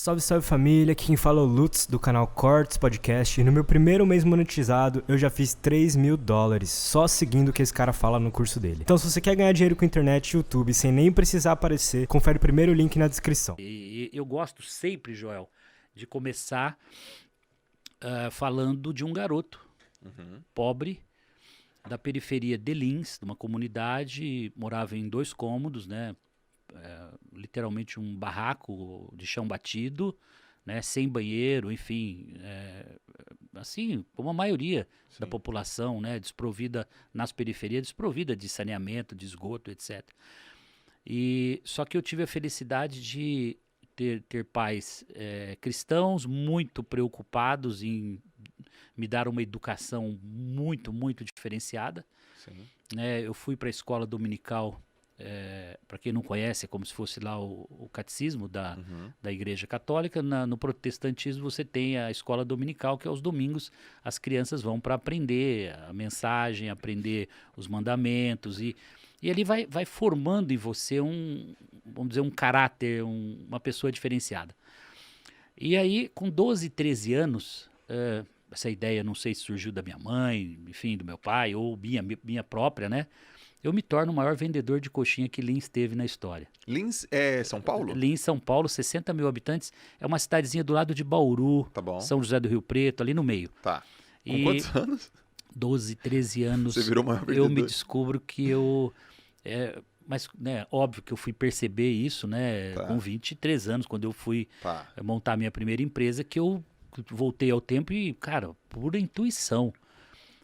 Salve, salve família, aqui quem fala é o Lutz do canal Cortes Podcast e no meu primeiro mês monetizado eu já fiz $3.000 só seguindo o que esse cara fala no curso dele. Então se você quer ganhar dinheiro com internet e YouTube sem nem precisar aparecer, confere o primeiro link na descrição. E eu gosto sempre, Joel, de começar falando de um garoto pobre da periferia de Lins, de uma comunidade, morava em 2 cômodos, né? Literalmente um barraco de chão batido, né, sem banheiro, enfim, assim, como a maioria da população, né, desprovida nas periferias, desprovida de saneamento, de esgoto, etc. E só que eu tive a felicidade de ter pais cristãos muito preocupados em me dar uma educação muito, muito diferenciada. Né, eu fui para a escola dominical. Para quem não conhece, é como se fosse lá o catecismo da Igreja Católica. No protestantismo você tem a escola dominical, que aos domingos as crianças vão para aprender a mensagem, aprender os mandamentos e ali vai formando em você vamos dizer, um caráter, uma pessoa diferenciada. E aí, com 12, 13 anos, essa ideia não sei se surgiu da minha mãe, enfim, do meu pai, ou minha própria, né? Eu me torno o maior vendedor de coxinha que Lins teve na história. Lins é São Paulo? Lins, São Paulo, 60 mil habitantes. É uma cidadezinha do lado de Bauru, Tá bom. São José do Rio Preto, ali no meio. Tá. Com quantos anos? 12, 13 anos. Você virou o maior vendedor? Eu me descubro que eu... mas, né, óbvio que eu fui perceber isso, né, com 23 anos, quando eu fui montar minha primeira empresa, que eu voltei ao tempo e, cara, pura intuição.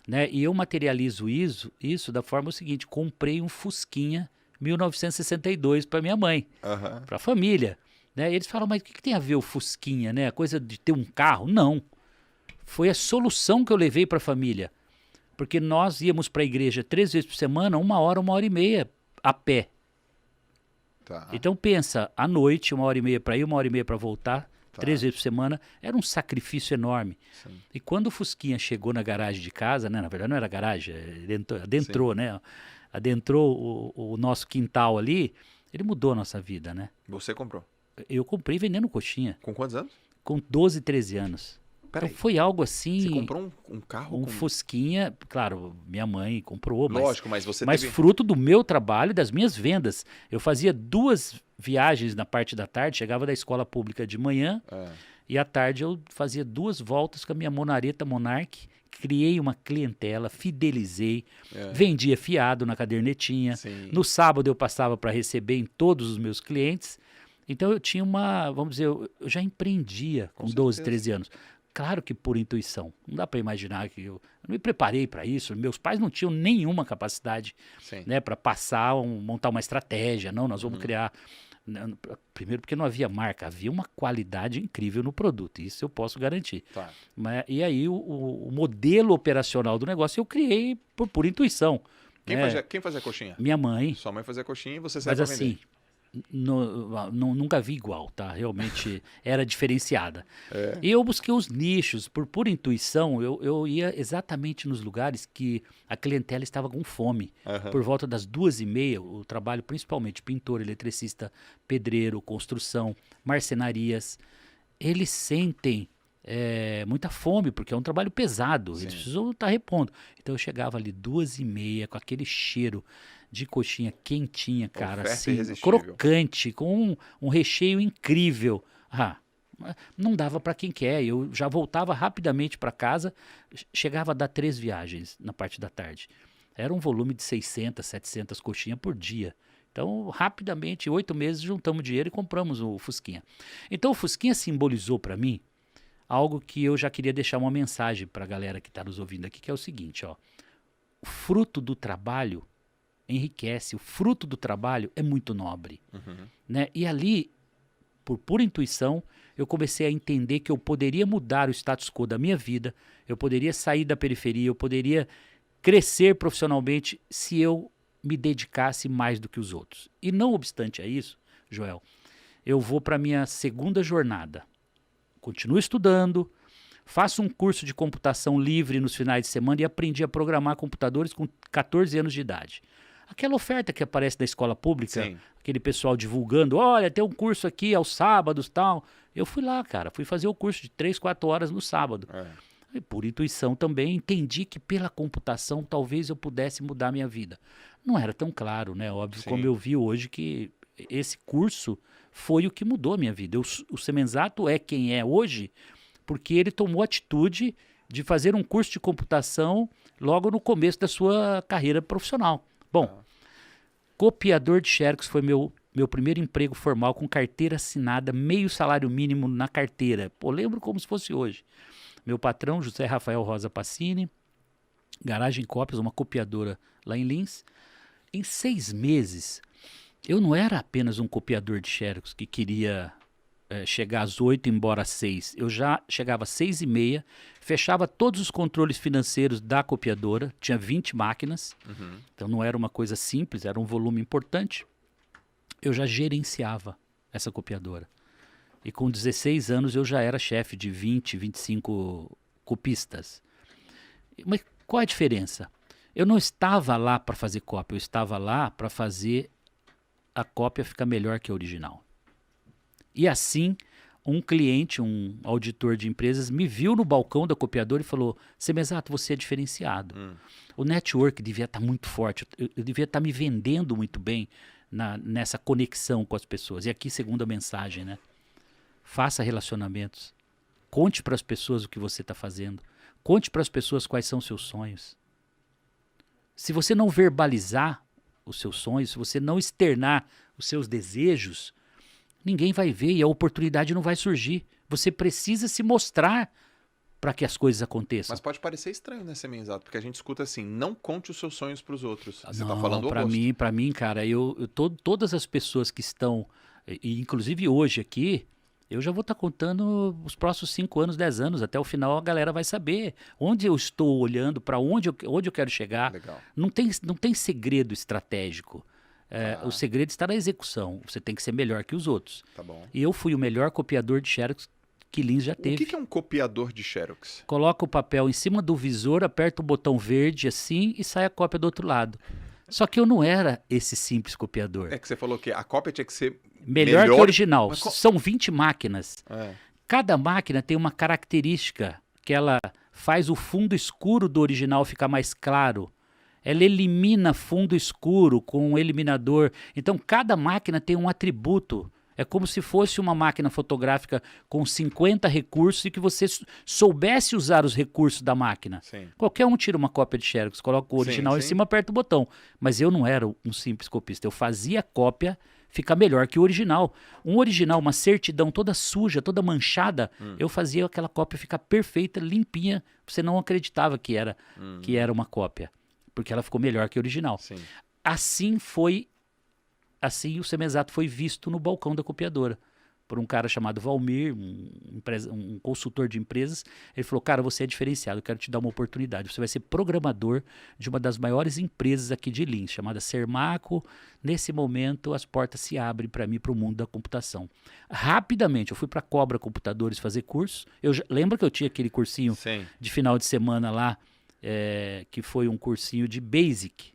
Né? E eu materializo isso da forma seguinte: comprei um Fusquinha 1962 para minha mãe, para a família. Né? E eles falam, mas o que tem a ver o Fusquinha? Né? A coisa de ter um carro? Não. Foi a solução que eu levei para a família. Porque nós íamos para a igreja 3 vezes por semana, 1 hora e meia a pé. Tá. Então pensa, à noite, 1 hora e meia para ir, 1 hora e meia para voltar. 3 vezes por semana, era um sacrifício enorme. Sim. E quando o Fusquinha chegou na garagem de casa, né, na verdade não era garagem, adentrou, né, adentrou o nosso quintal ali, ele mudou a nossa vida, né? Você comprou? Eu comprei vendendo coxinha. Com quantos anos? Com 12, 13 anos. Então foi algo assim... Você comprou um carro? Um Fusquinha, claro, minha mãe comprou. Lógico, mas você Mas fruto do meu trabalho e das minhas vendas. Eu fazia 2 viagens na parte da tarde, chegava da escola pública de manhã e à tarde eu fazia 2 voltas com a minha Monareta Monarch, criei uma clientela, fidelizei, vendia fiado na cadernetinha. Sim. No sábado eu passava para receber em todos os meus clientes. Então eu tinha vamos dizer, eu já empreendia com 12, 13 anos. Claro que por intuição. Não dá para imaginar que eu não me preparei para isso. Meus pais não tinham nenhuma capacidade, né, para montar uma estratégia. Não, nós vamos criar. Primeiro porque não havia marca, havia uma qualidade incrível no produto. Isso eu posso garantir. Tá. E aí o modelo operacional do negócio eu criei por intuição. Quem fazia coxinha? Minha mãe. Sua mãe fazia coxinha e você saiu para vender. Mas assim, nunca vi igual, tá? Realmente era diferenciada. E eu busquei os nichos, por pura intuição, eu ia exatamente nos lugares que a clientela estava com fome. Por volta das 2h30, o trabalho principalmente pintor, eletricista, pedreiro, construção, marcenarias, eles sentem muita fome, porque é um trabalho pesado. Sim. Eles precisam estar repondo. Então eu chegava ali 2h30 com aquele cheiro de coxinha quentinha, cara, assim, crocante, com um recheio incrível. Não dava para quem quer. Eu já voltava rapidamente para casa, chegava a dar 3 viagens na parte da tarde. Era um volume de 600, 700 coxinhas por dia. Então, rapidamente, 8 meses, juntamos dinheiro e compramos o Fusquinha. Então, o Fusquinha simbolizou para mim algo que eu já queria deixar uma mensagem para a galera que está nos ouvindo aqui, que é o seguinte, ó: o fruto do trabalho enriquece, o fruto do trabalho é muito nobre. Né? E ali, por pura intuição, eu comecei a entender que eu poderia mudar o status quo da minha vida, eu poderia sair da periferia, eu poderia crescer profissionalmente se eu me dedicasse mais do que os outros. E não obstante a isso, Joel, eu vou para a minha segunda jornada. Continuo estudando, faço um curso de computação livre nos finais de semana e aprendi a programar computadores com 14 anos de idade. Aquela oferta que aparece da escola pública, Sim. aquele pessoal divulgando, olha, tem um curso aqui aos sábados, tal. Eu fui lá, cara, fui fazer o curso de 3, 4 horas no sábado. E por intuição também entendi que pela computação talvez eu pudesse mudar a minha vida. Não era tão claro, né? Óbvio, Sim. como eu vi hoje que esse curso foi o que mudou a minha vida. O Semenzato é quem é hoje porque ele tomou a atitude de fazer um curso de computação logo no começo da sua carreira profissional. Bom, copiador de xerox foi meu primeiro emprego formal com carteira assinada, meio salário mínimo na carteira. Pô, lembro como se fosse hoje. Meu patrão, José Rafael Rosa Passini, Garagem Cópias, uma copiadora lá em Lins. Em 6 meses, eu não era apenas um copiador de xerox que queria chegar às 8 e ir embora às 6. Eu já chegava às 6h30, fechava todos os controles financeiros da copiadora, tinha 20 máquinas, então não era uma coisa simples, era um volume importante. Eu já gerenciava essa copiadora. E com 16 anos eu já era chefe de 20, 25 copistas. Mas qual a diferença? Eu não estava lá para fazer cópia, eu estava lá para fazer a cópia ficar melhor que a original. E assim, um cliente, um auditor de empresas, me viu no balcão da copiadora e falou: Semenzato, você é diferenciado. O network devia estar muito forte, eu devia estar me vendendo muito bem nessa conexão com as pessoas. E aqui, segunda mensagem, né? Faça relacionamentos. Conte para as pessoas o que você está fazendo. Conte para as pessoas quais são os seus sonhos. Se você não verbalizar os seus sonhos, se você não externar os seus desejos, ninguém vai ver e a oportunidade não vai surgir. Você precisa se mostrar para que as coisas aconteçam. Mas pode parecer estranho, né, Semenzato? Porque a gente escuta assim, não conte os seus sonhos para os outros. Você está falando o oposto. Para mim, cara, todas as pessoas que estão, e inclusive hoje aqui, eu já vou estar contando os próximos 5 anos, 10 anos. Até o final a galera vai saber onde eu estou olhando, para onde eu quero chegar. Legal. Não tem segredo estratégico. O segredo está na execução. Você tem que ser melhor que os outros. Tá bom. E eu fui o melhor copiador de xerox que Lins já teve. O que é um copiador de xerox? Coloca o papel em cima do visor, aperta o botão verde assim e sai a cópia do outro lado. Só que eu não era esse simples copiador. É que você falou que a cópia tinha que ser melhor que o original. Mas São 20 máquinas. Cada máquina tem uma característica que ela faz o fundo escuro do original ficar mais claro. Ela elimina fundo escuro com um eliminador. Então, cada máquina tem um atributo. É como se fosse uma máquina fotográfica com 50 recursos e que você soubesse usar os recursos da máquina. Sim. Qualquer um tira uma cópia de xerox, coloca o original em cima, aperta o botão. Mas eu não era um simples copista. Eu fazia a cópia ficar melhor que o original. Um original, uma certidão toda suja, toda manchada, eu fazia aquela cópia ficar perfeita, limpinha. Você não acreditava que era uma cópia, porque ela ficou melhor que o original. Sim. Assim o Semenzato foi visto no balcão da copiadora por um cara chamado Valmir, um consultor de empresas. Ele falou: cara, você é diferenciado, eu quero te dar uma oportunidade. Você vai ser programador de uma das maiores empresas aqui de Lins, chamada Sermaco. Nesse momento, as portas se abrem para mim, para o mundo da computação. Rapidamente, eu fui para Cobra Computadores fazer curso. Lembra que eu tinha aquele cursinho de final de semana lá, que foi um cursinho de Basic.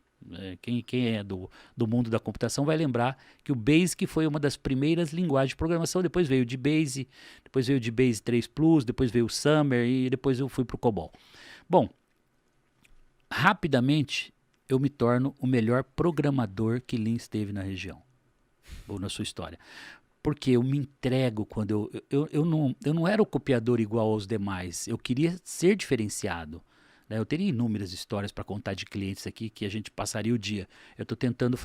Quem é do mundo da computação vai lembrar que o Basic foi uma das primeiras linguagens de programação. Depois veio o DBase, depois veio o DBase 3 Plus, depois veio o Summer e depois eu fui para o COBOL. Bom, rapidamente eu me torno o melhor programador que Lins teve na região, ou na sua história. Porque eu me entrego quando eu não era o copiador igual aos demais, eu queria ser diferenciado. Eu teria inúmeras histórias para contar de clientes aqui que a gente passaria o dia. Eu estou tentando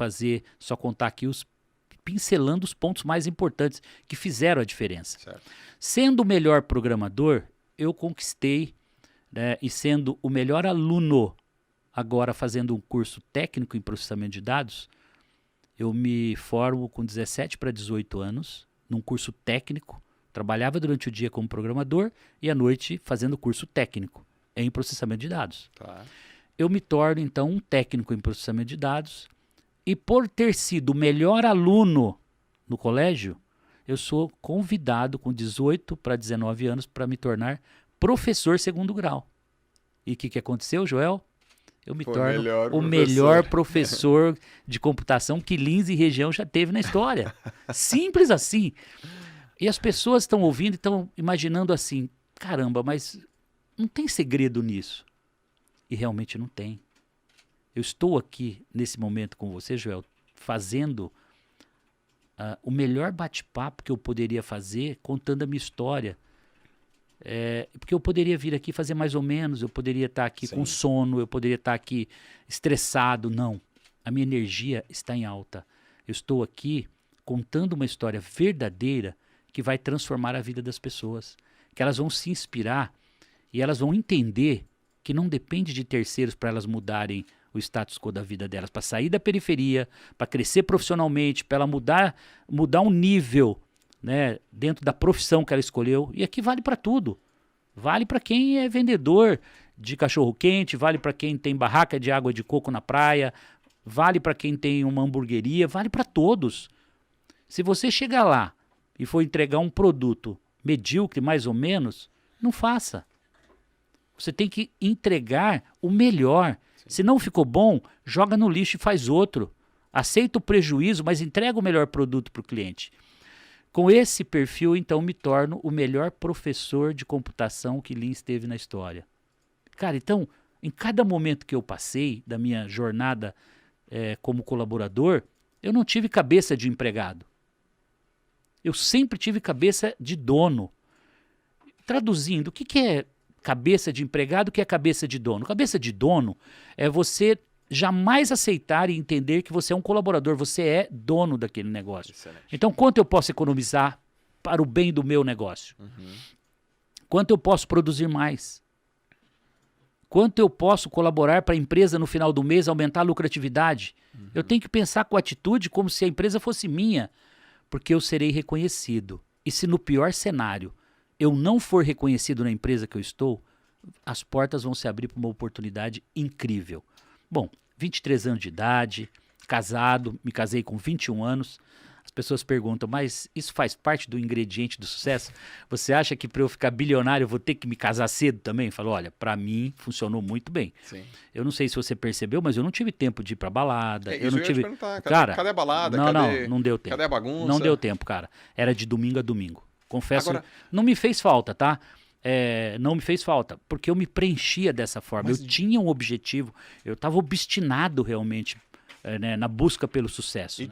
só contar aqui pincelando os pontos mais importantes que fizeram a diferença. Certo. Sendo o melhor programador, eu conquistei, né, e sendo o melhor aluno, agora fazendo um curso técnico em processamento de dados, eu me formo com 17 para 18 anos, num curso técnico, trabalhava durante o dia como programador e à noite fazendo curso técnico em processamento de dados. Tá. Eu me torno, então, um técnico em processamento de dados e por ter sido o melhor aluno no colégio, eu sou convidado com 18 para 19 anos para me tornar professor segundo grau. E o que aconteceu, Joel? eu me Pô, torno o melhor professor de computação que Lins e região já teve na história. Simples assim. E as pessoas estão ouvindo e estão imaginando assim, caramba, mas não tem segredo nisso. E realmente não tem. Eu estou aqui, nesse momento com você, Joel, fazendo o melhor bate-papo que eu poderia fazer, contando a minha história. Porque eu poderia vir aqui fazer mais ou menos, eu poderia estar aqui com sono, eu poderia estar aqui estressado. Não, a minha energia está em alta. Eu estou aqui contando uma história verdadeira que vai transformar a vida das pessoas, que elas vão se inspirar e elas vão entender que não depende de terceiros para elas mudarem o status quo da vida delas, para sair da periferia, para crescer profissionalmente, para ela mudar um nível, né, dentro da profissão que ela escolheu. E aqui vale para tudo. Vale para quem é vendedor de cachorro-quente, vale para quem tem barraca de água de coco na praia, vale para quem tem uma hamburgueria, vale para todos. Se você chegar lá e for entregar um produto medíocre, mais ou menos, não faça. Você tem que entregar o melhor. Se não ficou bom, joga no lixo e faz outro. Aceita o prejuízo, mas entrega o melhor produto para o cliente. Com esse perfil, então, me torno o melhor professor de computação que Lins teve na história. Cara, então, em cada momento que eu passei da minha jornada como colaborador, eu não tive cabeça de empregado. Eu sempre tive cabeça de dono. Traduzindo, o que é cabeça de empregado, o que é cabeça de dono? Cabeça de dono é você jamais aceitar e entender que você é um colaborador, você é dono daquele negócio. Excelente. Então, quanto eu posso economizar para o bem do meu negócio? Quanto eu posso produzir mais? Quanto eu posso colaborar para a empresa no final do mês aumentar a lucratividade? Eu tenho que pensar com atitude como se a empresa fosse minha, porque eu serei reconhecido. E se no pior cenário eu não for reconhecido na empresa que eu estou, as portas vão se abrir para uma oportunidade incrível. Bom, 23 anos de idade, casado, me casei com 21 anos. As pessoas perguntam, mas isso faz parte do ingrediente do sucesso? Você acha que para eu ficar bilionário eu vou ter que me casar cedo também? Falo, olha, para mim funcionou muito bem. Sim. Eu não sei se você percebeu, mas eu não tive tempo de ir para balada. Eu não tive. Cadê a balada? Não deu tempo. Cadê a bagunça? Não deu tempo, cara. Era de domingo a domingo. Confesso, não me fez falta, tá? Não me fez falta, porque eu me preenchia dessa forma. Eu tinha um objetivo, eu estava obstinado realmente na busca pelo sucesso.